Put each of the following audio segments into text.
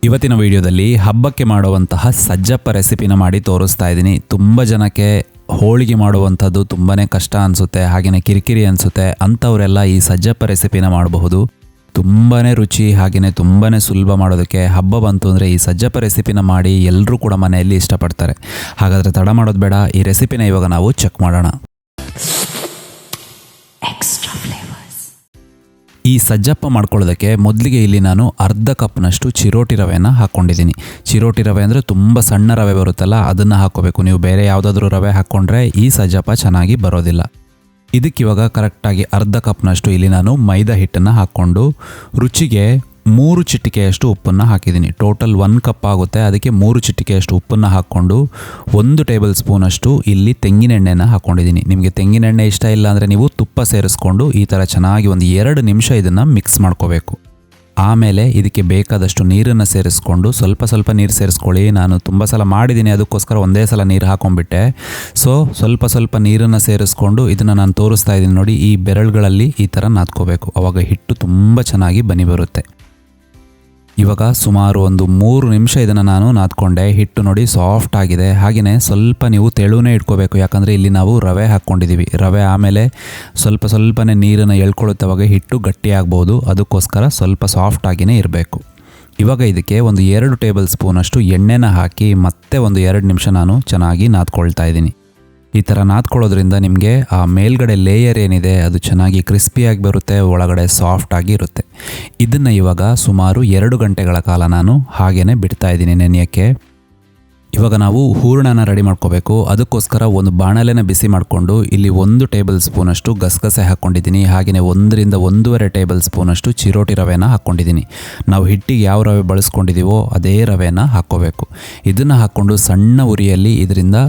ಇವತ್ತಿನ ವಿಡಿಯೋದಲ್ಲಿ ಹಬ್ಬಕ್ಕೆ ಮಾಡುವಂತಹ ಸಜ್ಜಪ್ಪ ರೆಸಿಪಿನ ಮಾಡಿ ತೋರಿಸ್ತಾ ಇದ್ದೀನಿ. ತುಂಬ ಜನಕ್ಕೆ ಹೋಳಿಗೆ ಮಾಡುವಂಥದ್ದು ತುಂಬಾ ಕಷ್ಟ ಅನಿಸುತ್ತೆ, ಹಾಗೆಯೇ ಕಿರಿಕಿರಿ ಅನಿಸುತ್ತೆ. ಅಂಥವರೆಲ್ಲ ಈ ಸಜ್ಜಪ್ಪ ರೆಸಿಪಿನ ಮಾಡಬಹುದು. ತುಂಬಾ ರುಚಿ, ಹಾಗೆಯೇ ತುಂಬಾ ಸುಲಭ ಮಾಡೋದಕ್ಕೆ. ಹಬ್ಬ ಬಂತು ಅಂದರೆ ಈ ಸಜ್ಜಪ್ಪ ರೆಸಿಪಿನ ಮಾಡಿ ಎಲ್ಲರೂ ಕೂಡ ಮನೆಯಲ್ಲಿ ಇಷ್ಟಪಡ್ತಾರೆ. ಹಾಗಾದರೆ ತಡ ಮಾಡೋದು ಬೇಡ, ಈ ರೆಸಿಪಿನ ಇವಾಗ ನಾವು ಚೆಕ್ ಮಾಡೋಣ. ಈ ಸಜ್ಜಪ್ಪ ಮಾಡ್ಕೊಳ್ಳೋದಕ್ಕೆ ಮೊದಲಿಗೆ ಇಲ್ಲಿ ನಾನು ಅರ್ಧ ಕಪ್ನಷ್ಟು ಚಿರೋಟಿ ರವೆನ ಹಾಕ್ಕೊಂಡಿದ್ದೀನಿ. ಚಿರೋಟಿ ರವೆ ಅಂದರೆ ತುಂಬ ಸಣ್ಣ ರವೆ ಬರುತ್ತಲ್ಲ, ಅದನ್ನು ಹಾಕ್ಕೋಬೇಕು. ನೀವು ಬೇರೆ ಯಾವುದಾದ್ರೂ ರವೆ ಹಾಕ್ಕೊಂಡ್ರೆ ಈ ಸಜ್ಜಪ್ಪ ಚೆನ್ನಾಗಿ ಬರೋದಿಲ್ಲ. ಇದಕ್ಕಿವಾಗ ಕರೆಕ್ಟಾಗಿ ಅರ್ಧ ಕಪ್ನಷ್ಟು ಇಲ್ಲಿ ನಾನು ಮೈದಾ ಹಿಟ್ಟನ್ನು ಹಾಕ್ಕೊಂಡು ರುಚಿಗೆ 3 ಚಿಟಿಕೆಯಷ್ಟು ಉಪ್ಪನ್ನು ಹಾಕಿದ್ದೀನಿ. ಟೋಟಲ್ 1 ಕಪ್ ಆಗುತ್ತೆ, ಅದಕ್ಕೆ 3 ಚಿಟಿಕೆಯಷ್ಟು ಉಪ್ಪನ್ನು ಹಾಕ್ಕೊಂಡು 1 ಟೇಬಲ್ ಸ್ಪೂನಷ್ಟು ಇಲ್ಲಿ ತೆಂಗಿನ ಎಣ್ಣೆನ ಹಾಕ್ಕೊಂಡಿದ್ದೀನಿ. ನಿಮಗೆ ತೆಂಗಿನ ಎಣ್ಣೆ ಇಷ್ಟ ಇಲ್ಲ ಅಂದರೆ ನೀವು ತುಪ್ಪ ಸೇರಿಸ್ಕೊಂಡು ಈ ಥರ ಚೆನ್ನಾಗಿ ಒಂದು 2 ನಿಮಿಷ ಇದನ್ನು ಮಿಕ್ಸ್ ಮಾಡ್ಕೋಬೇಕು. ಆಮೇಲೆ ಇದಕ್ಕೆ ಬೇಕಾದಷ್ಟು ನೀರನ್ನು ಸೇರಿಸ್ಕೊಂಡು ಸ್ವಲ್ಪ ನೀರು ಸೇರಿಸ್ಕೊಳ್ಳಿ. ನಾನು ತುಂಬ ಸಲ ಮಾಡಿದ್ದೀನಿ, ಅದಕ್ಕೋಸ್ಕರ ಒಂದೇ ಸಲ ನೀರು ಹಾಕೊಂಡ್ಬಿಟ್ಟೆ. ಸೊ ಸ್ವಲ್ಪ ನೀರನ್ನು ಸೇರಿಸ್ಕೊಂಡು ಇದನ್ನು ನಾನು ತೋರಿಸ್ತಾ ಇದ್ದೀನಿ ನೋಡಿ, ಈ ಬೆರಳುಗಳಲ್ಲಿ ಈ ಥರ ನಾದ್ಕೋಬೇಕು. ಆವಾಗ ಹಿಟ್ಟು ತುಂಬ ಚೆನ್ನಾಗಿ ಬನಿ ಬರುತ್ತೆ. ಇವಾಗ ಸುಮಾರು ಒಂದು 3 ನಿಮಿಷ ಇದನ್ನು ನಾನು ನಾದ್ಕೊಂಡೆ. ಹಿಟ್ಟು ನೋಡಿ ಸಾಫ್ಟ್ ಆಗಿದೆ. ಹಾಗೆಯೇ ಸ್ವಲ್ಪ ನೀವು ತೆಳುವೇ ಇಟ್ಕೋಬೇಕು, ಯಾಕಂದರೆ ಇಲ್ಲಿ ನಾವು ರವೆ ಹಾಕ್ಕೊಂಡಿದ್ದೀವಿ. ರವೆ ಆಮೇಲೆ ಸ್ವಲ್ಪನೇ ನೀರನ್ನು ಎಳ್ಕೊಳ್ಳುತ್ತೆ, ಅವಾಗ ಹಿಟ್ಟು ಗಟ್ಟಿಯಾಗ್ಬೋದು. ಅದಕ್ಕೋಸ್ಕರ ಸ್ವಲ್ಪ ಸಾಫ್ಟ್ ಆಗಿಯೇ ಇರಬೇಕು. ಇವಾಗ ಇದಕ್ಕೆ ಒಂದು 2 ಟೇಬಲ್ ಸ್ಪೂನಷ್ಟು ಎಣ್ಣೆನ ಹಾಕಿ ಮತ್ತೆ ಒಂದು 2 ನಿಮಿಷ ನಾನು ಚೆನ್ನಾಗಿ ನಾದ್ಕೊಳ್ತಾ ಇದ್ದೀನಿ. ಈ ಥರ ನಾದ್ಕೊಳ್ಳೋದ್ರಿಂದ ನಿಮಗೆ ಆ ಮೇಲ್ಗಡೆ ಲೇಯರ್ ಏನಿದೆ ಅದು ಚೆನ್ನಾಗಿ ಕ್ರಿಸ್ಪಿಯಾಗಿ ಬರುತ್ತೆ, ಒಳಗಡೆ ಸಾಫ್ಟಾಗಿ ಇರುತ್ತೆ. ಇದನ್ನು ಇವಾಗ ಸುಮಾರು 2 ಗಂಟೆಗಳ ಕಾಲ ನಾನು ಹಾಗೇ ಬಿಡ್ತಾ ಇದ್ದೀನಿ ನೆನೆಯೋಕ್ಕೆ. ಇವಾಗ ನಾವು ಹೂರಣನ ರೆಡಿ ಮಾಡ್ಕೋಬೇಕು. ಅದಕ್ಕೋಸ್ಕರ ಒಂದು ಬಾಣಲೆನ ಬಿಸಿ ಮಾಡಿಕೊಂಡು ಇಲ್ಲಿ 1 ಟೇಬಲ್ ಸ್ಪೂನಷ್ಟು ಗಸಗಸೆ ಹಾಕ್ಕೊಂಡಿದ್ದೀನಿ. ಹಾಗೆಯೇ 1 ರಿಂದ 1.5 ಟೇಬಲ್ ಸ್ಪೂನಷ್ಟು ಚಿರೋಟಿ ರವೆನ ಹಾಕ್ಕೊಂಡಿದ್ದೀನಿ. ನಾವು ಹಿಟ್ಟಿಗೆ ಯಾವ ರವೆ ಬಳಸ್ಕೊಂಡಿದ್ದೀವೋ ಅದೇ ರವೆನ ಹಾಕ್ಕೋಬೇಕು. ಇದನ್ನು ಹಾಕ್ಕೊಂಡು ಸಣ್ಣ ಉರಿಯಲ್ಲಿ ಇದರಿಂದ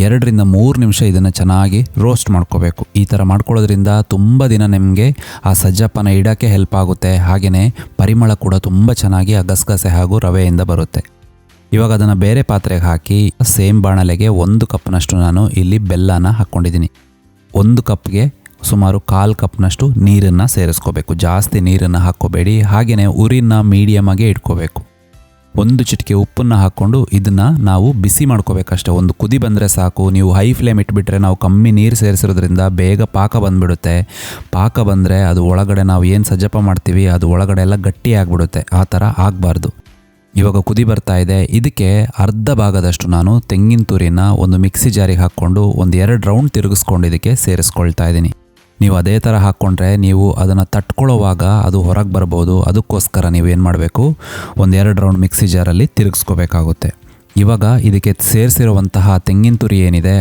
2 ರಿಂದ 3 ನಿಮಿಷ ಇದನ್ನು ಚೆನ್ನಾಗಿ ರೋಸ್ಟ್ ಮಾಡ್ಕೋಬೇಕು. ಈ ಥರ ಮಾಡ್ಕೊಳ್ಳೋದ್ರಿಂದ ತುಂಬ ದಿನ ನಿಮಗೆ ಆ ಸಜ್ಜಪ್ಪನ ಇಡೋಕ್ಕೆ ಹೆಲ್ಪ್ ಆಗುತ್ತೆ. ಹಾಗೆಯೇ ಪರಿಮಳ ಕೂಡ ತುಂಬ ಚೆನ್ನಾಗಿ ಆ ಗಸಗಸೆ ಹಾಗೂ ರವೆಯಿಂದ ಬರುತ್ತೆ. ಇವಾಗ ಅದನ್ನು ಬೇರೆ ಪಾತ್ರೆಗೆ ಹಾಕಿ ಸೇಮ್ ಬಾಣಲೆಗೆ 1 ಕಪ್ನಷ್ಟು ನಾನು ಇಲ್ಲಿ ಬೆಲ್ಲನ ಹಾಕ್ಕೊಂಡಿದ್ದೀನಿ. 1 ಕಪ್ಗೆ ಸುಮಾರು 1/4 ಕಪ್ನಷ್ಟು ನೀರನ್ನು ಸೇರಿಸ್ಕೋಬೇಕು. ಜಾಸ್ತಿ ನೀರನ್ನು ಹಾಕ್ಕೋಬೇಡಿ. ಹಾಗೆಯೇ ಉರಿನ ಮೀಡಿಯಮಾಗೆ ಇಟ್ಕೋಬೇಕು. 1 ಚಿಟಿಕೆ ಉಪ್ಪನ್ನು ಹಾಕ್ಕೊಂಡು ಇದನ್ನು ನಾವು ಬಿಸಿ ಮಾಡ್ಕೋಬೇಕಷ್ಟೆ. ಒಂದು ಕುದಿ ಬಂದರೆ ಸಾಕು. ನೀವು ಹೈ ಫ್ಲೇಮ್ ಇಟ್ಬಿಟ್ರೆ ನಾವು ಕಮ್ಮಿ ನೀರು ಸೇರಿಸಿರೋದ್ರಿಂದ ಬೇಗ ಪಾಕ ಬಂದುಬಿಡುತ್ತೆ. ಪಾಕ ಬಂದರೆ ಅದು ಒಳಗಡೆ ನಾವು ಏನು ಸಜ್ಜಪ್ಪ ಮಾಡ್ತೀವಿ ಅದು ಒಳಗಡೆ ಎಲ್ಲ ಗಟ್ಟಿ ಆಗಿಬಿಡುತ್ತೆ. ಆ ಥರ ಆಗಬಾರ್ದು. ಇವಾಗ ಕುದಿ ಬರ್ತಾ ಇದೆ. ಇದಕ್ಕೆ ಅರ್ಧ ಭಾಗದಷ್ಟು ನಾನು ತೆಂಗಿನ ತುರಿನ ಒಂದು ಮಿಕ್ಸಿ ಜಾರಿಗೆ ಹಾಕ್ಕೊಂಡು ಒಂದು 2 ರೌಂಡ್ ತಿರುಗಿಸ್ಕೊಂಡು ಇದಕ್ಕೆ ಸೇರಿಸ್ಕೊಳ್ತಾ ಇದ್ದೀನಿ. ನೀವು ಅದೇ ಥರ ಹಾಕ್ಕೊಂಡ್ರೆ ನೀವು ಅದನ್ನು ತಟ್ಕೊಳ್ಳೋವಾಗ ಅದು ಹೊರಗೆ ಬರ್ಬೋದು. ಅದಕ್ಕೋಸ್ಕರ ನೀವು ಏನು ಮಾಡಬೇಕು, ಒಂದು 2 ರೌಂಡ್ ಮಿಕ್ಸಿ ಜಾರಲ್ಲಿ ತಿರುಗಿಸ್ಕೋಬೇಕಾಗುತ್ತೆ. ಇವಾಗ ಇದಕ್ಕೆ ಸೇರಿಸಿರುವಂತಹ ತೆಂಗಿನ ತುರಿ ಏನಿದೆ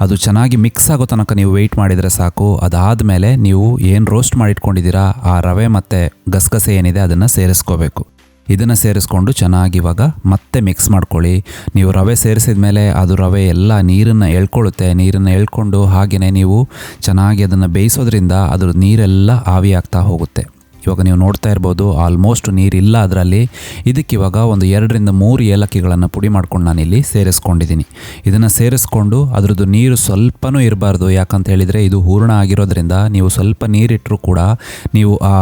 ಅದು ಚೆನ್ನಾಗಿ ಮಿಕ್ಸ್ ಆಗೋ ತನಕ ನೀವು ವೆಯ್ಟ್ ಮಾಡಿದರೆ ಸಾಕು. ಅದಾದಮೇಲೆ ನೀವು ಏನು ರೋಸ್ಟ್ ಮಾಡಿಟ್ಕೊಂಡಿದ್ದೀರಾ ಆ ರವೆ ಮತ್ತು ಗಸಗಸೆ ಏನಿದೆ ಅದನ್ನು ಸೇರಿಸ್ಕೋಬೇಕು. ಇದನ್ನು ಸೇರಿಸ್ಕೊಂಡು ಚೆನ್ನಾಗಿ ಇವಾಗ ಮತ್ತೆ ಮಿಕ್ಸ್ ಮಾಡ್ಕೊಳ್ಳಿ. ನೀವು ರವೆ ಸೇರಿಸಿದ ಮೇಲೆ ಅದು ರವೆ ಎಲ್ಲ ನೀರನ್ನು ಎಳ್ಕೊಳ್ಳುತ್ತೆ. ನೀರನ್ನು ಎಳ್ಕೊಂಡು ಹಾಗೆಯೇ ನೀವು ಚೆನ್ನಾಗಿ ಅದನ್ನು ಬೇಯಿಸೋದ್ರಿಂದ ಅದ್ರ ನೀರೆಲ್ಲ ಆವಿ ಆಗ್ತಾ ಹೋಗುತ್ತೆ. ಇವಾಗ ನೀವು ನೋಡ್ತಾ ಇರ್ಬೋದು ಆಲ್ಮೋಸ್ಟ್ ನೀರಿಲ್ಲ ಅದರಲ್ಲಿ. ಇದಕ್ಕಿವಾಗ ಒಂದು 2 ರಿಂದ 3 ಏಲಕ್ಕಿಗಳನ್ನು ಪುಡಿ ಮಾಡ್ಕೊಂಡು ನಾನಿಲ್ಲಿ ಸೇರಿಸ್ಕೊಂಡಿದ್ದೀನಿ. ಇದನ್ನು ಸೇರಿಸ್ಕೊಂಡು ಅದರದ್ದು ನೀರು ಸ್ವಲ್ಪನೂ ಇರಬಾರ್ದು. ಯಾಕಂತ ಹೇಳಿದರೆ ಇದು ಹೂರಣ ಆಗಿರೋದ್ರಿಂದ ನೀವು ಸ್ವಲ್ಪ ನೀರಿಟ್ಟರೂ ಕೂಡ ನೀವು ಆ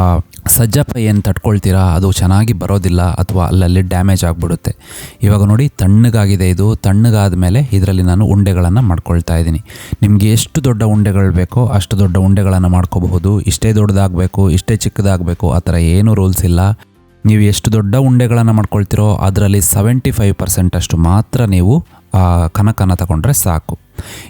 ಸಜ್ಜಪ್ಪ ಏನು ತಟ್ಕೊಳ್ತೀರಾ ಅದು ಚೆನ್ನಾಗಿ ಬರೋದಿಲ್ಲ, ಅಥವಾ ಅಲ್ಲಲ್ಲಿ ಡ್ಯಾಮೇಜ್ ಆಗಿಬಿಡುತ್ತೆ. ಇವಾಗ ನೋಡಿ ತಣ್ಣಗಾಗಿದೆ. ಇದು ತಣ್ಣಗಾದ ಮೇಲೆ ಇದರಲ್ಲಿ ನಾನು ಉಂಡೆಗಳನ್ನು ಮಾಡ್ಕೊಳ್ತಾ ಇದ್ದೀನಿ. ನಿಮಗೆ ಎಷ್ಟು ದೊಡ್ಡ ಉಂಡೆಗಳು ಬೇಕೋ ಅಷ್ಟು ದೊಡ್ಡ ಉಂಡೆಗಳನ್ನು ಮಾಡ್ಕೋಬಹುದು. ಇಷ್ಟೇ ದೊಡ್ಡದಾಗಬೇಕು, ಇಷ್ಟೇ ಚಿಕ್ಕದಾಗಬೇಕು ಆ ಥರ ಏನೂ ರೂಲ್ಸ್ ಇಲ್ಲ. ನೀವು ಎಷ್ಟು ದೊಡ್ಡ ಉಂಡೆಗಳನ್ನು ಮಾಡ್ಕೊಳ್ತೀರೋ ಅದರಲ್ಲಿ 75% ಅಷ್ಟು ಮಾತ್ರ ನೀವು ಕನಕನ ತಗೊಂಡ್ರೆ ಸಾಕು.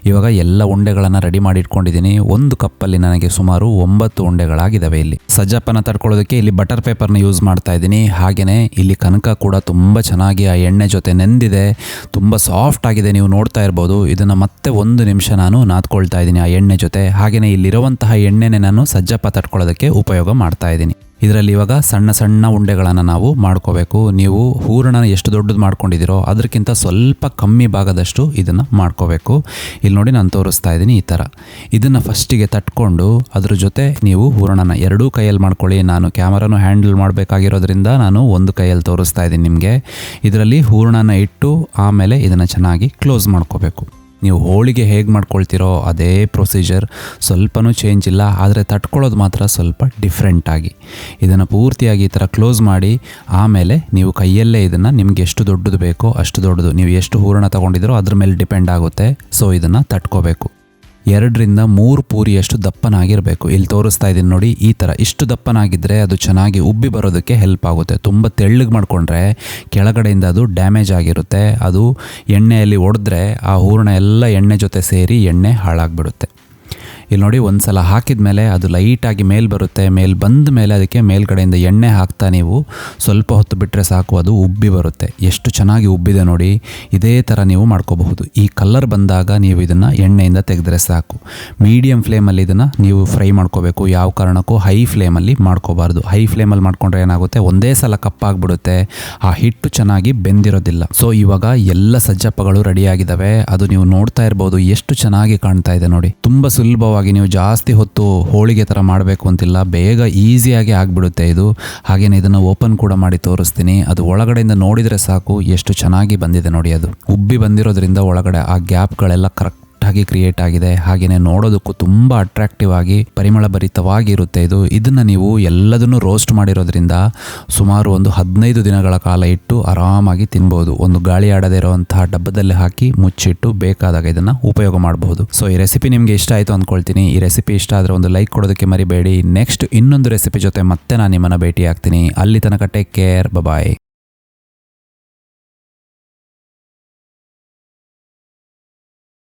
ಇವಾಗ ಎಲ್ಲ ಉಂಡೆಗಳನ್ನು ರೆಡಿ ಮಾಡಿ ಇಟ್ಕೊಂಡಿದ್ದೀನಿ. 1 ಕಪ್ಪಲ್ಲಿ ನನಗೆ ಸುಮಾರು 9 ಉಂಡೆಗಳಾಗಿದ್ದಾವೆ. ಇಲ್ಲಿ ಸಜ್ಜಪ್ಪನ ತಡ್ಕೊಳ್ಳೋದಕ್ಕೆ ಇಲ್ಲಿ ಬಟರ್ ಪೇಪರ್ನ ಯೂಸ್ ಮಾಡ್ತಾ ಇದ್ದೀನಿ. ಹಾಗೆಯೇ ಇಲ್ಲಿ ಕನಕ ಕೂಡ ತುಂಬ ಚೆನ್ನಾಗಿ ಆ ಎಣ್ಣೆ ಜೊತೆ ನೆಂದಿದೆ, ತುಂಬ ಸಾಫ್ಟ್ ಆಗಿದೆ. ನೀವು ನೋಡ್ತಾ ಇರ್ಬೋದು. ಇದನ್ನು ಮತ್ತೆ 1 ನಿಮಿಷ ನಾನು ನಾದ್ಕೊಳ್ತಾ ಇದ್ದೀನಿ ಆ ಎಣ್ಣೆ ಜೊತೆ. ಹಾಗೆಯೇ ಇಲ್ಲಿರುವಂತಹ ಎಣ್ಣೆನೇ ನಾನು ಸಜ್ಜಪ್ಪ ತಟ್ಕೊಳ್ಳೋದಕ್ಕೆ ಉಪಯೋಗ ಮಾಡ್ತಾ ಇದ್ದೀನಿ. ಇದರಲ್ಲಿ ಇವಾಗ ಸಣ್ಣ ಉಂಡೆಗಳನ್ನು ನಾವು ಮಾಡ್ಕೋಬೇಕು. ನೀವು ಹೂರಣ ಎಷ್ಟು ದೊಡ್ಡದು ಮಾಡ್ಕೊಂಡಿದ್ದೀರೋ ಅದಕ್ಕಿಂತ ಸ್ವಲ್ಪ ಕಮ್ಮಿ ಭಾಗದಷ್ಟು ಇದನ್ನು ಮಾಡ್ಕೋಬೇಕು. ಇಲ್ಲಿ ನೋಡಿ ನಾನು ತೋರಿಸ್ತಾ ಇದ್ದೀನಿ ಈ ಥರ. ಇದನ್ನು ಫಸ್ಟಿಗೆ ತಟ್ಕೊಂಡು ಅದ್ರ ಜೊತೆ ನೀವು ಹೂರಣನ 2 ಕೈಯಲ್ಲಿ ಮಾಡ್ಕೊಳ್ಳಿ. ನಾನು ಕ್ಯಾಮರಾನು ಹ್ಯಾಂಡಲ್ ಮಾಡಬೇಕಾಗಿರೋದ್ರಿಂದ ನಾನು 1 ಕೈಯಲ್ಲಿ ತೋರಿಸ್ತಾ ಇದ್ದೀನಿ ನಿಮಗೆ. ಇದರಲ್ಲಿ ಹೂರಣನ ಇಟ್ಟು ಆಮೇಲೆ ಇದನ್ನು ಚೆನ್ನಾಗಿ ಕ್ಲೋಸ್ ಮಾಡ್ಕೋಬೇಕು. ನೀವು ಹೋಳಿಗೆ ಹೇಗೆ ಮಾಡ್ಕೊಳ್ತೀರೋ ಅದೇ ಪ್ರೊಸೀಜರ್, ಸ್ವಲ್ಪನೂ ಚೇಂಜ್ ಇಲ್ಲ. ಆದರೆ ತಟ್ಕೊಳ್ಳೋದು ಮಾತ್ರ ಸ್ವಲ್ಪ ಡಿಫ್ರೆಂಟಾಗಿ. ಇದನ್ನು ಪೂರ್ತಿಯಾಗಿ ಈ ಥರ ಕ್ಲೋಸ್ ಮಾಡಿ ಆಮೇಲೆ ನೀವು ಕೈಯಲ್ಲೇ ಇದನ್ನು ನಿಮ್ಗೆ ಎಷ್ಟು ದೊಡ್ಡದು ಬೇಕೋ ಅಷ್ಟು ದೊಡ್ಡದು, ನೀವು ಎಷ್ಟು ಹೂರಣ ತೊಗೊಂಡಿದ್ದೀರೋ ಅದ್ರ ಮೇಲೆ ಡಿಪೆಂಡ್ ಆಗುತ್ತೆ. ಸೊ ಇದನ್ನು ತಟ್ಕೋಬೇಕು. 2-3 ಪೂರಿಯಷ್ಟು ದಪ್ಪನಾಗಿರಬೇಕು. ಇಲ್ಲಿ ತೋರಿಸ್ತಾ ಇದ್ದೀನಿ ನೋಡಿ, ಈ ಥರ ಇಷ್ಟು ದಪ್ಪನಾಗಿದ್ದರೆ ಅದು ಚೆನ್ನಾಗಿ ಉಬ್ಬಿ ಬರೋದಕ್ಕೆ ಹೆಲ್ಪ್ ಆಗುತ್ತೆ. ತುಂಬ ತೆಳ್ಳಗೆ ಮಾಡಿಕೊಂಡ್ರೆ ಕೆಳಗಡೆಯಿಂದ ಅದು ಡ್ಯಾಮೇಜ್ ಆಗಿರುತ್ತೆ. ಅದು ಎಣ್ಣೆಯಲ್ಲಿ ಒಡೆದ್ರೆ ಆ ಹೂರಣ ಎಲ್ಲ ಎಣ್ಣೆ ಜೊತೆ ಸೇರಿ ಎಣ್ಣೆ ಹಾಳಾಗಿಬಿಡುತ್ತೆ. ಇಲ್ಲಿ ನೋಡಿ, ಒಂದು ಸಲ ಹಾಕಿದ ಮೇಲೆ ಅದು ಲೈಟಾಗಿ ಮೇಲೆ ಬರುತ್ತೆ. ಮೇಲೆ ಬಂದ ಮೇಲೆ ಅದಕ್ಕೆ ಮೇಲ್ಗಡೆಯಿಂದ ಎಣ್ಣೆ ಹಾಕ್ತಾ ನೀವು ಸ್ವಲ್ಪ ಹೊತ್ತು ಬಿಟ್ಟರೆ ಸಾಕು, ಅದು ಉಬ್ಬಿ ಬರುತ್ತೆ. ಎಷ್ಟು ಚೆನ್ನಾಗಿ ಉಬ್ಬಿದೆ ನೋಡಿ. ಇದೇ ಥರ ನೀವು ಮಾಡ್ಕೋಬಹುದು. ಈ ಕಲರ್ ಬಂದಾಗ ನೀವು ಇದನ್ನು ಎಣ್ಣೆಯಿಂದ ತೆಗೆದ್ರೆ ಸಾಕು. ಮೀಡಿಯಮ್ ಫ್ಲೇಮಲ್ಲಿ ಇದನ್ನು ನೀವು ಫ್ರೈ ಮಾಡ್ಕೋಬೇಕು. ಯಾವ ಕಾರಣಕ್ಕೂ ಹೈ ಫ್ಲೇಮಲ್ಲಿ ಮಾಡ್ಕೋಬಾರ್ದು. ಹೈ ಫ್ಲೇಮಲ್ಲಿ ಮಾಡ್ಕೊಂಡ್ರೆ ಏನಾಗುತ್ತೆ, ಒಂದೇ ಸಲ ಕಪ್ಪಾಗ್ಬಿಡುತ್ತೆ, ಆ ಹಿಟ್ಟು ಚೆನ್ನಾಗಿ ಬೆಂದಿರೋದಿಲ್ಲ. ಸೊ ಇವಾಗ ಎಲ್ಲ ಸಜ್ಜಪ್ಪಗಳು ರೆಡಿಯಾಗಿದ್ದಾವೆ. ಅದು ನೀವು ನೋಡ್ತಾ ಇರ್ಬೋದು, ಎಷ್ಟು ಚೆನ್ನಾಗಿ ಕಾಣ್ತಾ ಇದೆ ನೋಡಿ. ತುಂಬ ಸುಲಭವಾಗಿ ನೀವು ಜಾಸ್ತಿ ಹೊತ್ತು ಹೋಳಿಗೆ ಥರ ಮಾಡಬೇಕು ಅಂತಿಲ್ಲ, ಬೇಗ ಈಸಿಯಾಗಿ ಆಗಿಬಿಡುತ್ತೆ ಇದು. ಹಾಗೆಯೇ ಇದನ್ನು ಓಪನ್ ಕೂಡ ಮಾಡಿ ತೋರಿಸ್ತೀನಿ. ಅದು ಒಳಗಡೆಯಿಂದ ನೋಡಿದರೆ ಸಾಕು ಎಷ್ಟು ಚೆನ್ನಾಗಿ ಬಂದಿದೆ ನೋಡಿ. ಅದು ಉಬ್ಬಿ ಬಂದಿರೋದ್ರಿಂದ ಒಳಗಡೆ ಆ ಗ್ಯಾಪ್ಗಳೆಲ್ಲ ಕರೆಕ್ಟಾಗಿ ಕ್ರಿಯೇಟ್ ಆಗಿದೆ. ಹಾಗೆಯೇ ನೋಡೋದಕ್ಕೂ ತುಂಬ ಅಟ್ರಾಕ್ಟಿವ್ ಆಗಿ ಪರಿಮಳ ಭರಿತವಾಗಿರುತ್ತೆ ಇದು. ಇದನ್ನು ನೀವು ಎಲ್ಲದನ್ನು ರೋಸ್ಟ್ ಮಾಡಿರೋದ್ರಿಂದ ಸುಮಾರು ಒಂದು 15 ದಿನಗಳ ಕಾಲ ಇಟ್ಟು ಆರಾಮಾಗಿ ತಿನ್ಬೋದು. ಒಂದು ಗಾಳಿ ಆಡದೇ ಇರೋವಂತಹ ಡಬ್ಬದಲ್ಲಿ ಹಾಕಿ ಮುಚ್ಚಿಟ್ಟು ಬೇಕಾದಾಗ ಇದನ್ನು ಉಪಯೋಗ ಮಾಡಬಹುದು. ಸೊ ಈ ರೆಸಿಪಿ ನಿಮಗೆ ಇಷ್ಟ ಆಯಿತು ಅಂದ್ಕೊಳ್ತೀನಿ. ಈ ರೆಸಿಪಿ ಇಷ್ಟ ಆದರೆ ಒಂದು ಲೈಕ್ ಕೊಡೋದಕ್ಕೆ ಮರಿಬೇಡಿ. ನೆಕ್ಸ್ಟ್ ಇನ್ನೊಂದು ರೆಸಿಪಿ ಜೊತೆ ಮತ್ತೆ ನಾನು ನಿಮ್ಮನ್ನು ಭೇಟಿ ಆಗ್ತೀನಿ. ಅಲ್ಲಿ ತನಕ ಟೇಕ್ ಕೇರ್, ಬಾಯ್.